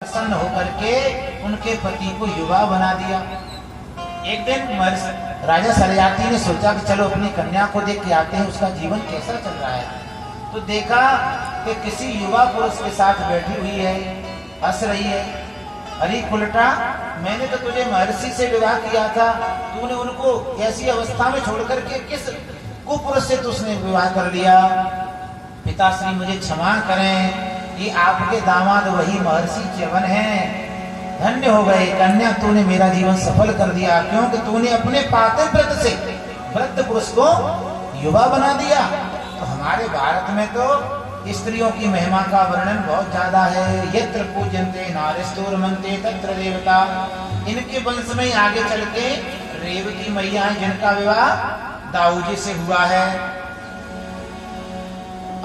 प्रसन्न होकर के उनके पति को युवा बना दिया। एक दिन राजा सलयाती ने सोचा कि चलो अपनी कन्या को देख के आते हैं, उसका जीवन कैसा चल रहा है। तो देखा कि किसी युवा पुरुष के साथ बैठी हुई है, हंस रही है। अरे उल्टा, मैंने तो तुझे महर्षि से विवाह किया था, तूने उनको ऐसी अवस्था में छोड़ करके किस कुपुरुष से तुझने विवाह कर लिया। पिताश्री मुझे क्षमा करें, ये आपके दामाद वही महर्षि च्यवन हैं। धन्य हो गए कन्या, तूने मेरा जीवन सफल कर दिया, क्योंकि तूने अपने पातिव्रत व्रत से वृद्ध पुरुष को युवा बना दिया। तो हमारे भारत में तो स्त्रियों की महिमा का वर्णन बहुत ज्यादा है। यत्र पूजन्ते नारीस्तोर्मन्ते तत्र देवता। इनके वंश में आगे चल के रेवती मैया है, जिनका विवाह दाऊजी से हुआ है।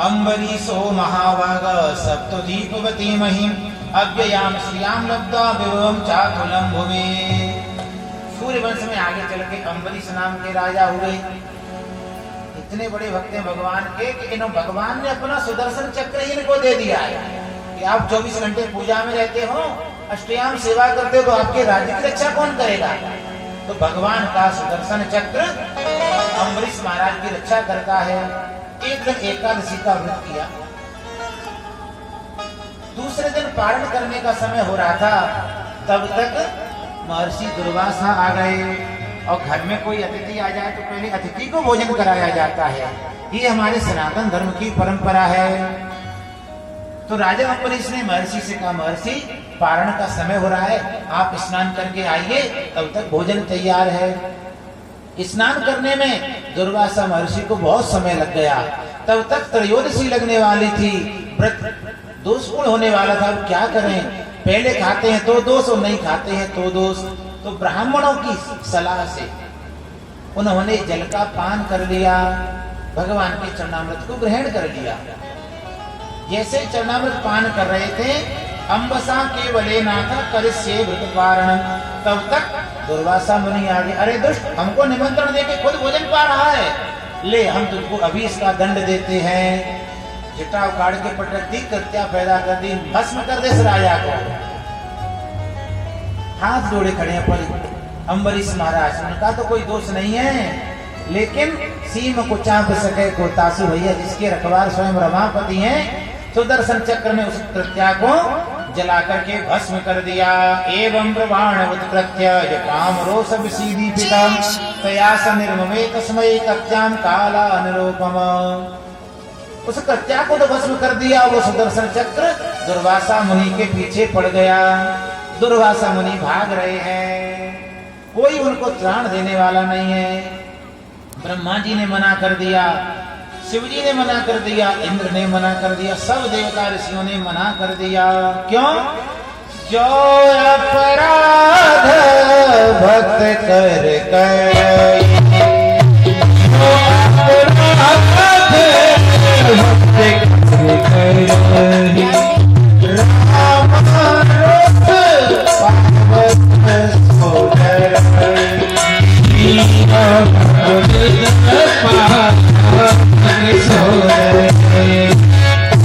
अम्बरीशो महाभाग सप्तदीपवती महिम अव्ययाम श्रियाम लब्धा विभवम चातुलम भुवे। सूर्य वंश में आगे चल के अम्बरीश नाम के राजा हुए। इतने बड़े भक्त हैं भगवान के कि इन्हों भगवान ने अपना सुदर्शन चक्र इनको दे दिया है कि आप 24 घंटे पूजा में रहते हो, अष्टयाम सेवा करते हो, तो आपके राज्य की रक्षा कौन करेगा। तो भगवान का सुदर्शन चक्र अम्बरीश महाराज की रक्षा करता है। एक दिन एकादशी का व्रत किया, दूसरे दिन पारण करने का समय हो रहा था, तब तक महर्षि दुर्वासा आ गए। और घर में कोई अतिथि आ जाए तो पहले अतिथि को भोजन कराया जाता है, ये हमारे सनातन धर्म की परंपरा है। तो राजा अम्बरीश ने महर्षि से कहा, महर्षि पारण का समय हो रहा है, आप स्नान करके आइए, तब तक भोजन तैयार है। स्नान करने में दुर्वासा महर्षि को बहुत समय लग गया, तब तक त्रयोदशी लगने वाली थी, व्रत दोषपूर्ण होने वाला था। अब क्या करें, पहले खाते हैं तो दोष और नहीं खाते हैं तो दोष। तो ब्राह्मणों की सलाह से उन्होंने जल का पान कर लिया, भगवान के चरणामृत को ग्रहण कर लिया। जैसे चरणामृत पान कर रहे थे, अम्बसा के वले नाथ करिष्ये व्रत पारण, तब तक दुर्वासा मुनि आ गए। अरे दुष्ट, हमको निमंत्रण देके खुद भोजन पा रहा है, ले हम तुमको अभी इसका दंड देते हैं। जटा उखाड़ के पटक दी, कृत्या पैदा कर दी, भस्म कर दे इस राजा को। हाथ जोड़े खड़े हैं पर अम्बरीश महाराज, उनका तो कोई दोष नहीं है, लेकिन सीम को चाप सके को तासु भैया, जिसके रखवार स्वयं रमापति हैं, सुदर्शन चक्र ने उस कृत्या को जला करके भस्म कर दिया। एवं ब्रह्मांड उत्कृत्य काम रोष विसीदी पिता तयास निर्ममे तस्मै कत्याम काला अनुरूपम। उस कृत्या को तो भस्म कर दिया, वो सुदर्शन चक्र दुर्वासा मुनि के पीछे पड़ गया। दुर्वासा मुनि भाग रहे हैं, कोई उनको त्राण देने वाला नहीं है। ब्रह्मा जी ने मना कर दिया, शिव जी ने मना कर दिया, इंद्र ने मना कर दिया, सब देवता ऋषियों ने मना कर दिया। क्यों? जो अपराध भक्त कर गए,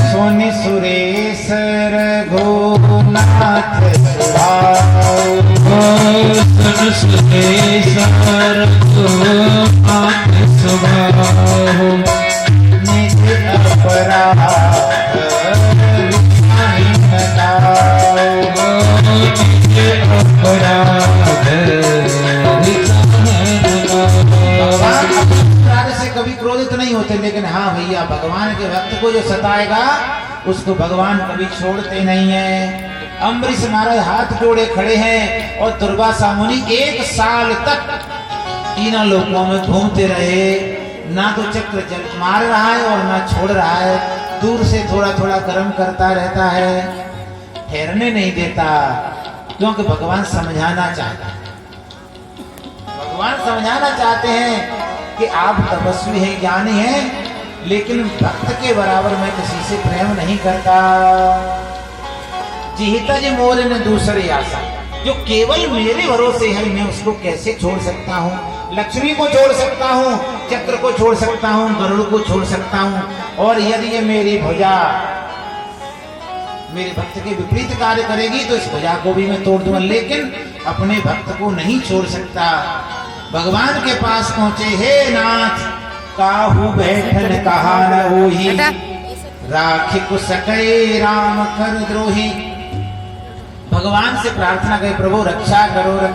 सोनी सुरेश रघुनाथ स्वभाव निज अपराध से कभी क्रोधित नहीं होते, लेकिन हाँ भैया, भगवान के भक्त को जो सताएगा उसको भगवान कभी छोड़ते नहीं है। अम्बरीश महाराज हाथ जोड़े खड़े हैं और दुर्वासा मुनि 1 साल तक तीनों लोकों में घूमते रहे, ना तो चक्र जल मार रहा है और ना छोड़ रहा है, दूर से थोड़ा थोड़ा गर्म करता रहता है, ठहरने नहीं देता, क्योंकि भगवान समझाना चाहता है। भगवान समझाना चाहते हैं कि आप तपस्वी हैं, ज्ञानी हैं, लेकिन भक्त के बराबर मैं किसी से प्रेम नहीं करता। जिहिता जी मोर ने दूसरी आशा, जो केवल मेरे भरोसे है, मैं उसको कैसे छोड़ सकता हूँ। लक्ष्मी को छोड़ सकता हूँ, चक्र को छोड़ सकता हूँ, गरुड़ को छोड़ सकता हूँ, और यदि ये मेरी भुजा मेरे भक्त के विपरीत कार्य करेगी तो इस भुजा को भी मैं तोड़ दूंगा, लेकिन अपने भक्त को नहीं छोड़ सकता। भगवान के पास पहुंचे, हे नाथ काहू बैठन कहा न होही, राखी को सके राम कर द्रोही। भगवान से प्रार्थना करे, प्रभु रक्षा करो, रक्षा